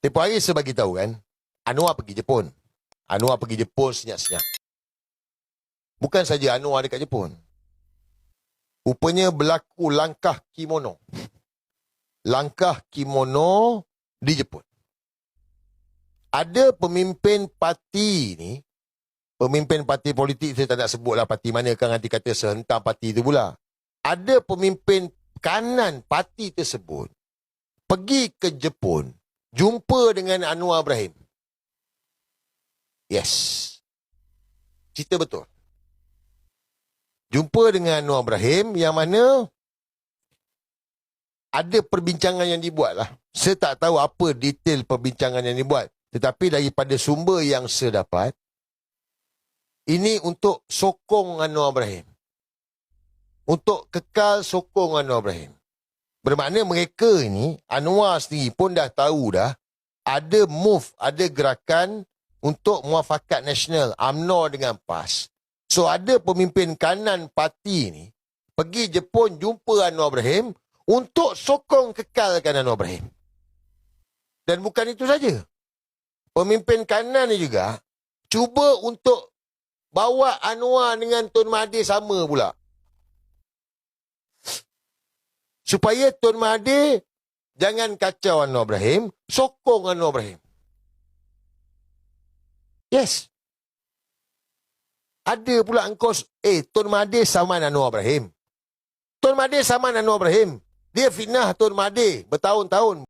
Tempoh hari saya bagi tahu kan, Anwar pergi Jepun. Anwar pergi Jepun senyap-senyap. Bukan saja Anwar dekat Jepun. Rupanya berlaku langkah kimono. Langkah kimono di Jepun. Ada pemimpin parti ni, pemimpin parti politik, saya tak nak sebutlah parti mana, kan nanti kata sehentam parti itu pula. Ada pemimpin kanan parti tersebut pergi ke Jepun, jumpa dengan Anwar Ibrahim. Yes. Cerita betul. Jumpa dengan Anwar Ibrahim yang mana ada perbincangan yang dibuat lah. Saya tak tahu apa detail perbincangan yang dibuat. Tetapi daripada sumber yang saya dapat, ini untuk sokong Anwar Ibrahim. Untuk kekal sokong Anwar Ibrahim. Bermakna mereka ini, Anwar sendiri pun dah tahu dah, ada move, ada gerakan untuk muafakat nasional, UMNO dengan PAS. So ada pemimpin kanan parti ni, pergi Jepun jumpa Anwar Ibrahim untuk sokong kekalkan Anwar Ibrahim. Dan bukan itu saja. Pemimpin kanan ni juga cuba untuk bawa Anwar dengan Tun Mahathir sama pula. Supaya Tun Mahathir jangan kacau Anwar Ibrahim, sokong Anwar Ibrahim. Yes. Ada pula engkau, Tun Mahathir saman Anwar Ibrahim. Tun Mahathir saman Anwar Ibrahim. Dia fitnah Tun Mahathir bertahun-tahun.